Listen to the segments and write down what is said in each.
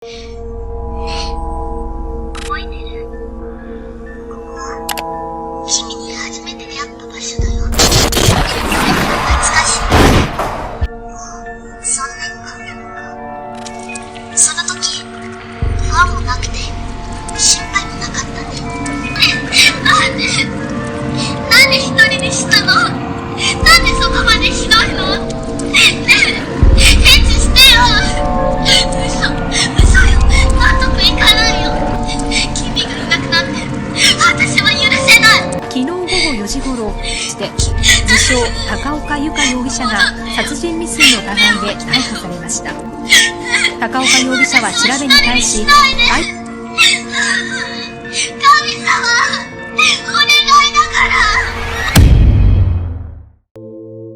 覚えてる？ここは君に初めて出会った場所だよ。懐かしい。3年間。その時、不安もなくて、心配もなかったね。なんで一人にしたの？なんでそこまでひどいの？ねえ、返事してよ。嘘よ。納得いかないよ。君がいなくなって私は許せない。昨日午後4時頃して自称高岡由香容疑者が殺人未遂の疑いで逮捕されました。高岡容疑者は調べに対し、神様、お願いだから。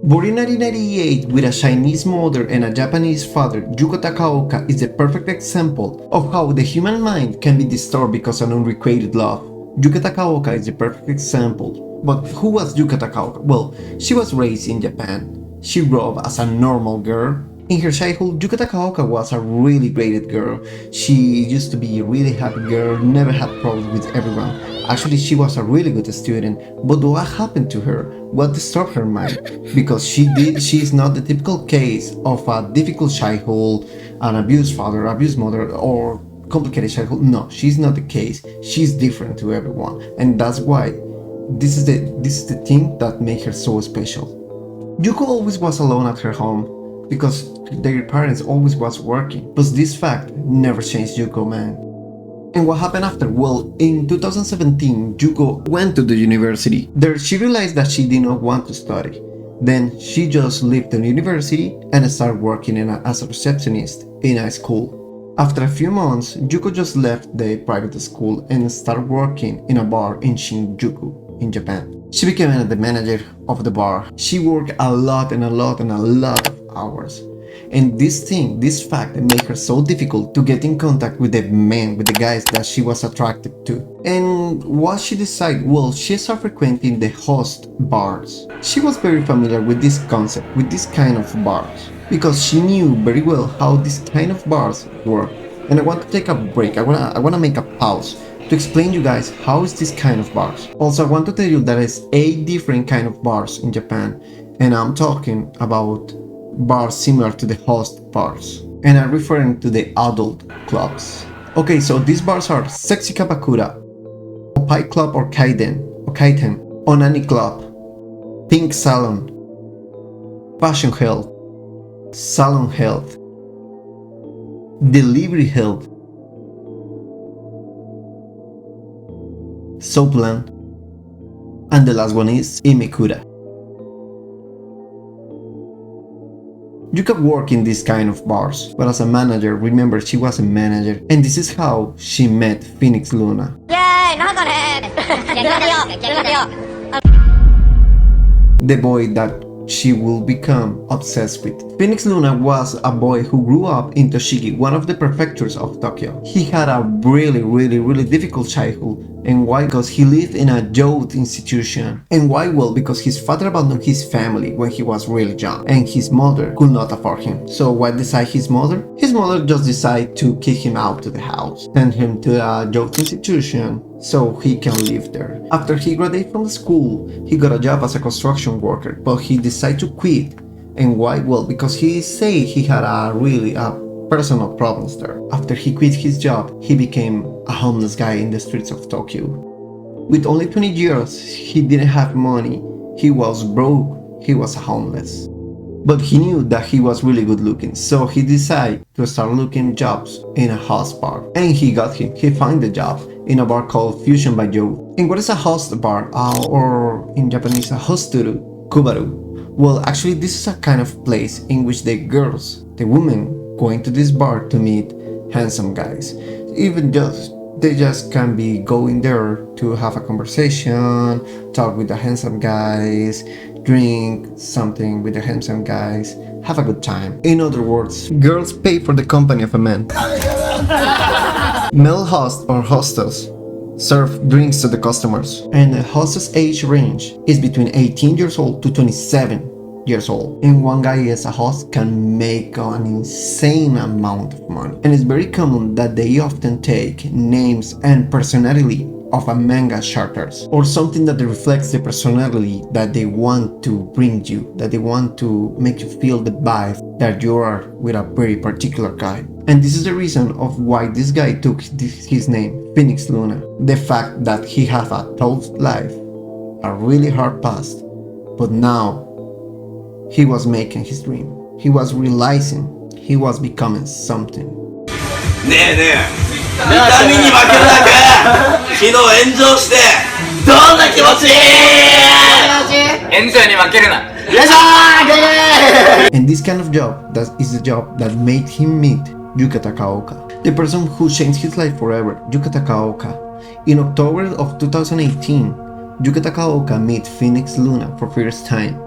Born in 1998 with a Chinese mother and a Japanese father, Yuko Takaoka is a perfect example of how the human mind can be distorted because of unrequited love. Yuko Takaoka is a perfect example. But who was Yuko Takaoka? Well, she was raised in Japan. She grew up as a normal girl. In her childhood, Yuko Takaoka was a really great girl. She used to be a really happy girl, never had problems with everyone. Actually, she was a really good student, but what happened to her? What disturbed her mind? Because she is not the typical case of a difficult childhood, an abused father, abused mother, or complicated childhood. No, she's not the case. She's different to everyone, and that's why this is the thing that makes her so special. Yuko always was alone at her home because their parents always was working, but this fact never changed Yuko, man. And what happened after? Well, in 2017, Yuko went to the university. There she realized that she did not want to study. Then she just left the university and started working as a receptionist in a school. After a few months, Yuko just left the private school and started working in a bar in Shinjuku, in Japan. She became the manager of the bar. She worked a lot of hours. And this fact made her so difficult to get in contact with the men, with the guys that she was attracted to. And what she decided? Well, she started frequenting the host bars. She was very familiar with this concept, with this kind of bars, because she knew very well how this kind of bars work. And I want to take a break. I wanna make a pause to explain you guys how is this kind of bars. Also, I want to tell you that there's 8 different kind of bars in Japan, and I'm talking about bars similar to the host bars, and I'm referring to the adult clubs. Okay, so these bars are Sexy Kapakura, Opai Club or Kaiten, Onani Club, Pink Salon, Passion Health, Salon Health, Delivery Health, Soapland, and the last one is Imekura. You can work in this kind of bars, but as a manager, remember she was a manager, and this is how she met Phoenix Luna. The boy that she will become obsessed with. Phoenix Luna was a boy who grew up in Toshigi, one of the prefectures of Tokyo. He had a really difficult childhood. And why? Because he lived in a youth institution. And why? Well, because his father abandoned his family when he was really young, and his mother could not afford him. So what decided his mother? His mother just decided to kick him out to the house, send him to a youth institution so he can live there. After he graduated from the school, he got a job as a construction worker, but he decided to quit. And why? Well, because he said he had personal problems there. After he quit his job, he became a homeless guy in the streets of Tokyo. With only 20 years, he didn't have money, he was broke, he was homeless. But he knew that he was really good looking, so he decided to start looking jobs in a host bar. And he found the job in a bar called Fusion by Joe. And what is a host bar? Or in Japanese, a hosturu, kubaru. Well, actually this is a kind of place in which the women going to this bar to meet handsome guys. They just can be going there to have a conversation, talk with the handsome guys, drink something with the handsome guys, have a good time. In other words, girls pay for the company of a man. Male hosts or hostels serve drinks to the customers, and the hostess age range is between 18 years old to 27. years old. And one guy as a host can make an insane amount of money. And it's very common that they often take names and personality of a manga characters, or something that reflects the personality that they want to bring you, that they want to make you feel the vibe that you are with a very particular guy. And this is the reason of why this guy took his name, Phoenix Luna. The fact that he had a tough life, a really hard past, but now he was making his dream. He was realizing he was becoming something. ねえねえ見た目に負けるだけ昨日炎上してどんな気持ち炎上に負けるなよいしょー And this kind of job, that is the job that made him meet Yuka Takaoka, the person who changed his life forever, Yuka Takaoka. In October of 2018, Yuka Takaoka met Phoenix Luna for first time.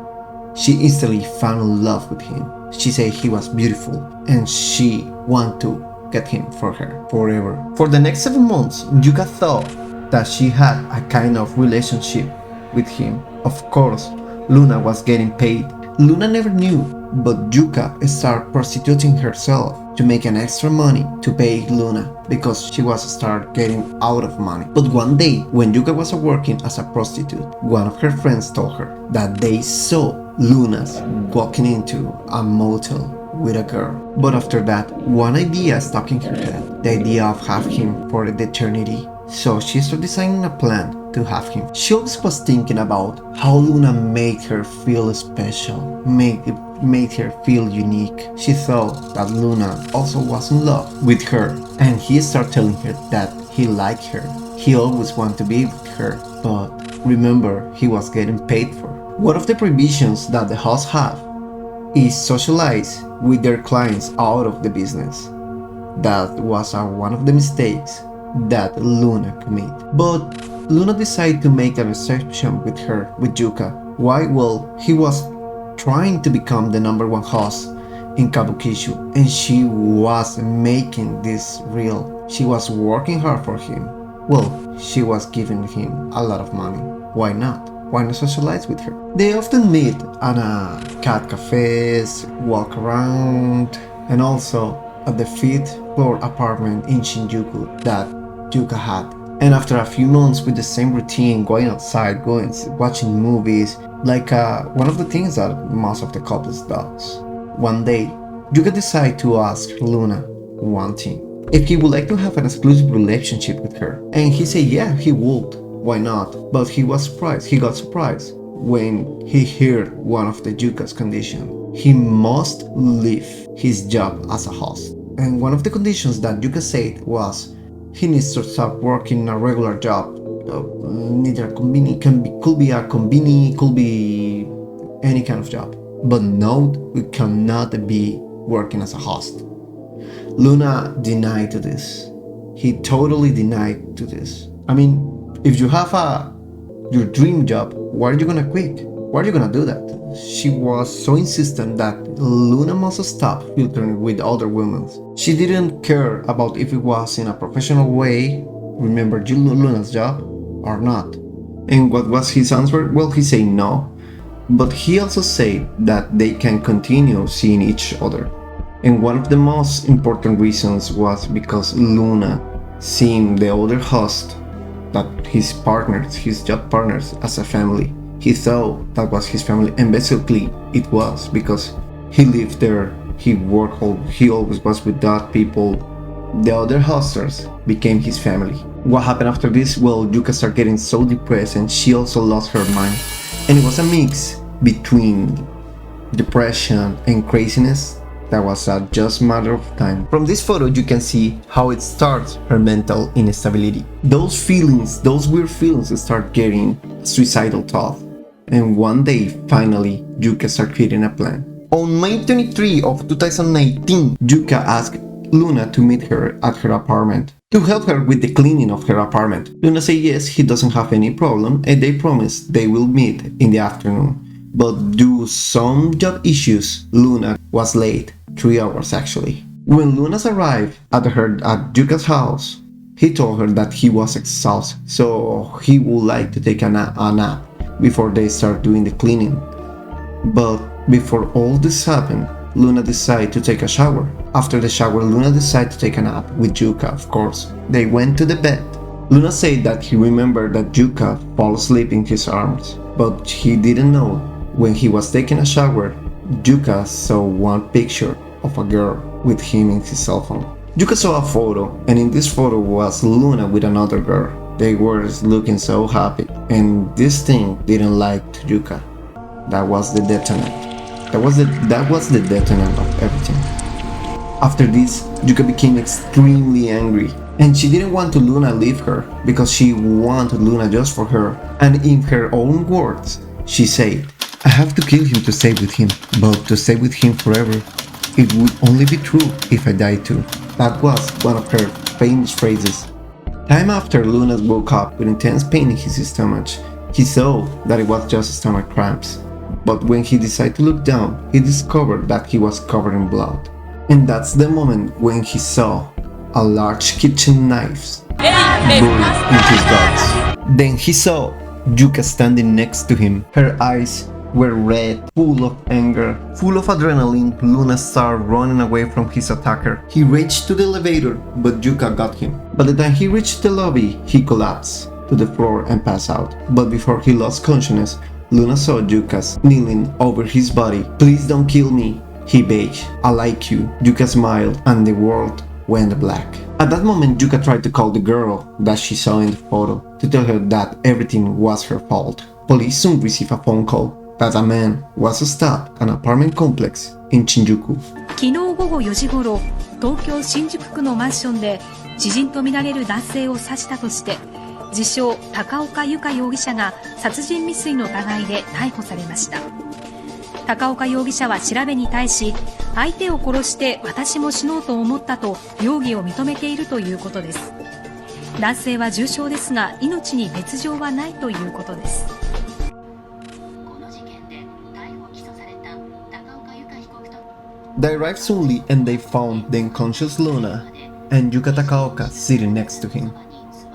She instantly fell in love with him. She said he was beautiful and she wanted to get him for her forever. For the next 7 months, Yuka thought that she had a kind of relationship with him. Of course, Luna was getting paid. Luna never knew, but Yuka started prostituting herself to make an extra money to pay Luna because she was start getting out of money. But one day, when Yuka was working as a prostitute, one of her friends told her that they saw Luna's walking into a motel with a girl. But after that, one idea stuck in her head, the idea of having him for eternity. So she started designing a plan to have him. She always was thinking about how Luna made her feel special, made her feel unique. She thought that Luna also was in love with her, and he started telling her that he liked her. He always wanted to be with her, but remember, he was getting paid for. One of the prohibitions that the hosts have is socialize with their clients out of the business. That was one of the mistakes that Luna committed. But Luna decided to make an exception with Yuka. Why? Well, he was trying to become the #1 host in Kabukishu, and she was making this real. She was working hard for him. Well, she was giving him a lot of money. Why not? Why not socialize with her? They often meet at cat cafes, walk around, and also at the 5th floor apartment in Shinjuku that Yuka had. And after a few months with the same routine, going outside, watching movies, like one of the things that most of the couples does. One day, Yuka decided to ask Luna one thing, if he would like to have an exclusive relationship with her. And he said yeah, he would. Why not? But he got surprised when he heard one of the Yuka's conditions. He must leave his job as a host. And one of the conditions that Yuka said was he needs to stop working a regular job. Neither a conveni, could be a conveni, could be any kind of job. But no, we cannot be working as a host. Luna denied to this. He totally denied to this. I mean, if you have your dream job, why are you gonna quit? Why are you gonna do that? She was so insistent that Luna must stop filtering with other women. She didn't care about if it was in a professional way, remember Luna's job, or not. And what was his answer? Well, he said no, but he also said that they can continue seeing each other. And one of the most important reasons was because Luna seeing the other host, that his job partners as a family. He thought that was his family, and basically it was, because he lived there, he worked, he always was with that people. The other hosters became his family. What happened after this? Well, Yuka started getting so depressed and she also lost her mind. And it was a mix between depression and craziness that was a just matter of time. From this photo you can see how it starts her mental instability. Those feelings, those weird feelings start getting suicidal thoughts. And one day, finally, Yuka started creating a plan. On May 23 of 2019, Yuka asked Luna to meet her at her apartment to help her with the cleaning of her apartment. Luna said yes, he doesn't have any problem, and they promised they will meet in the afternoon. But due to some job issues, Luna was late, 3 hours actually. When Luna arrived at Yuka's house, he told her that he was exhausted, so he would like to take a nap before they start doing the cleaning. But Before all this happened, Luna decided to take a shower. After the shower, Luna decided to take a nap with Yuka, of course. They went to the bed. Luna said that he remembered that Yuka fell asleep in his arms, but he didn't know. When he was taking a shower, Yuka saw one picture of a girl with him in his cell phone. Yuka saw a photo, and in this photo was Luna with another girl. They were looking so happy, and this thing didn't like Yuka. That was the detonant. That was the detonant of everything. After this, Yuka became extremely angry, and she didn't want to Luna leave her because she wanted Luna just for her. And in her own words, she said, "I have to kill him to stay with him, but to stay with him forever, it would only be true if I die too." That was one of her famous phrases. Time after Luna woke up with intense pain in his stomach, he saw that it was just stomach cramps. But when he decided to look down, he discovered that he was covered in blood. And that's the moment when he saw a large kitchen knife buried in his guts. Then he saw Yuka standing next to him. Her eyes were red, full of anger, full of adrenaline. Luna started running away from his attacker. He raced to the elevator, but Yuka got him. By the time he reached the lobby, he collapsed to the floor and passed out. But before he lost consciousness, Luna saw Yuka kneeling over his body. "Please don't kill me," he begged. "I like you." Yuka smiled and the world went black. At that moment, Yuka tried to call the girl that she saw in the photo to tell her that everything was her fault. Police soon received a phone call that a man was stopped at an apartment complex in Shinjuku. 昨日午後4時ごろ、東京新宿区のマンションで知人とみられる男性を刺したとして自称高岡由香容疑者が殺人未遂の疑いで逮捕されました。高岡容疑者は調べに対し、相手を殺して私も死のうと思ったと容疑を認めているということです。男性は重傷ですが命に別状はないということです。They arrived soonly and they found the unconscious Luna and Yuka Takaoka sitting next to him.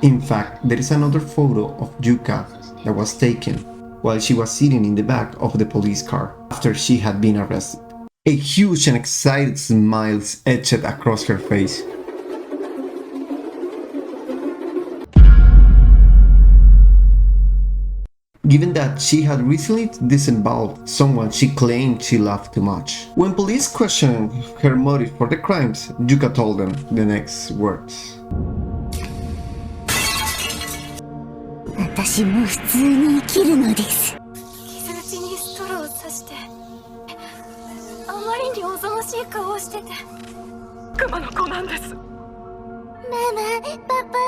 In fact, there is another photo of Yuka that was taken while she was sitting in the back of the police car after she had been arrested. A huge and excited smile etched across her face. Given that she had recently disemboweled someone she claimed she loved too much. When police questioned her motive for the crimes, Yuka told them the next words. 私も普通に生きるのです。傷口にストローを刺して、あまりにおぞましい顔をしてて、熊の子なんです。ママ、パパ、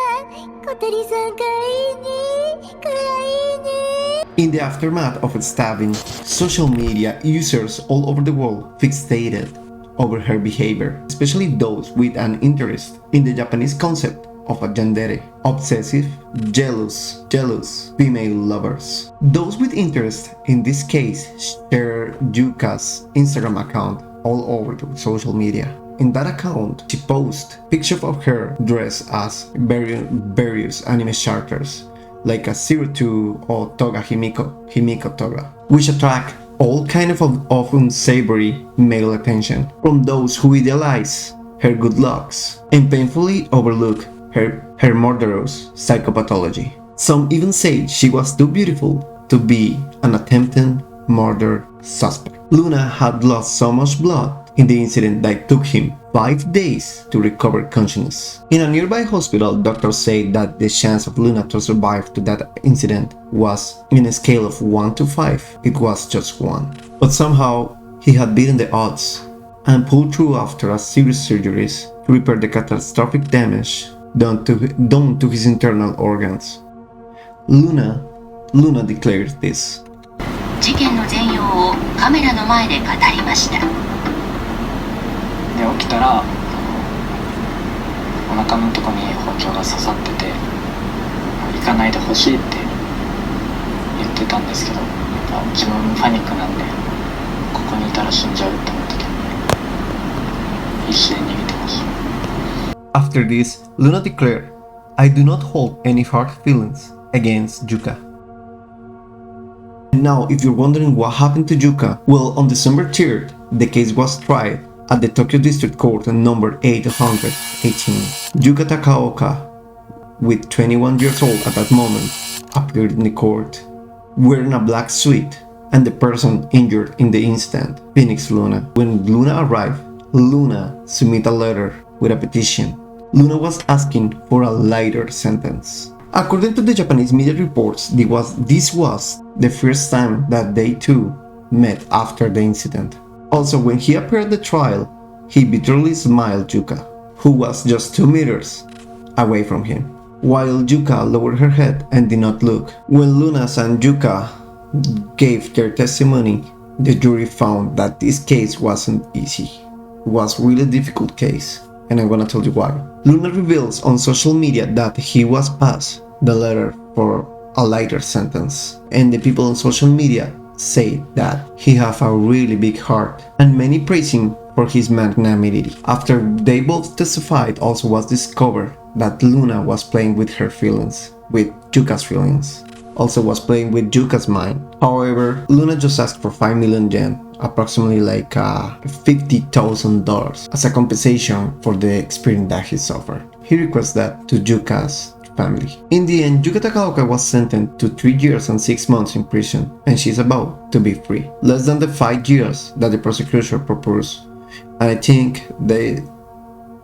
小鳥さんかわいいね、かわいいね。In the aftermath of its stabbing, social media users all over the world fixated over her behavior, especially those with an interest in the Japanese concept of a yandere, obsessive, jealous female lovers. Those with interest in this case shared Yuka's Instagram account all over the social media. In that account, she posted pictures of her dressed as various anime characters, like a Zero Two or Toga Himiko Toga, which attract all kind of unsavory male attention from those who idealize her good looks and painfully overlook her murderous psychopathology. Some even say she was too beautiful to be an attempted murder suspect. Luna had lost so much blood in the incident that it took him 5 days to recover consciousness. In a nearby hospital, doctors said that the chance of Luna to survive to that incident was, in a scale of 1 to 5, it was just 1. But somehow, he had beaten the odds and pulled through after a series of surgeries to repair the catastrophic damage done to his internal organs. Luna declared this. 事件の全容をカメラの前で語りました。で起きたらお腹のとこに包丁が刺さってて行かないでほしいって言ってたんですけど、自分パニックなんでここにいたら死んじゃうって思ってたんで必死で逃げてました。 After this, Luna declared, "I do not hold any hard feelings against Yuka." Now, if you're wondering what happened to Yuka, well, on December 3rd, the case was tried at the Tokyo District Court number 818. Yuka Takaoka, with 21 years old at that moment, appeared in the court, wearing a black suit, and the person injured in the incident, Phoenix Luna. When Luna arrived, Luna submitted a letter with a petition. Luna was asking for a lighter sentence. According to the Japanese media reports, this was the first time that they two met after the incident. Also, when he appeared at the trial, he bitterly smiled Yuka, who was just 2 meters away from him, while Yuka lowered her head and did not look. When Luna and Yuka gave their testimony, the jury found that this case wasn't easy. It was a really difficult case, and I'm gonna tell you why. Luna reveals on social media that he was passed the letter for a lighter sentence, and the people on social media say that he has a really big heart, and many praise him for his magnanimity. After they both testified, also was discovered that Luna was playing with her feelings, with Yuka's feelings, also was playing with Yuka's mind. However, Luna just asked for 5 million yen, approximately like $50,000, as a compensation for the experience that he suffered. He requests that to Yuka's family. In the end, Yuka Takaoka was sentenced to 3 years and 6 months in prison, and she's about to be free. Less than the 5 years that the prosecution proposed. And I think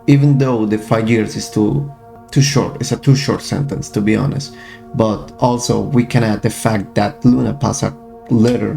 even though the 5 years is too short, it's a too short sentence, to be honest. But also we can add the fact that Luna passed a letter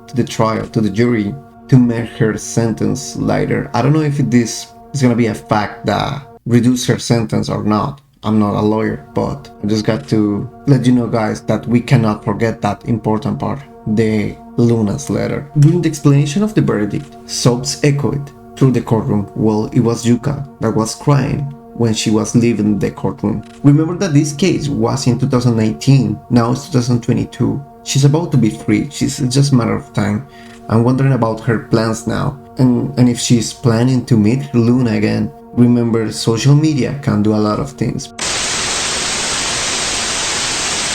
to the trial, to the jury, to make her sentence lighter. I don't know if this is gonna be a fact that reduce her sentence or not. I'm not a lawyer, but I just got to let you know, guys, that we cannot forget that important part, the Luna's letter. During the explanation of the verdict, sobs echoed through the courtroom. Well, it was Yuka that was crying when she was leaving the courtroom. Remember that this case was in 2019, now it's 2022. She's about to be free, it's just a matter of time. I'm wondering about her plans now, and if she's planning to meet Luna again. Remember, social media can do a lot of things.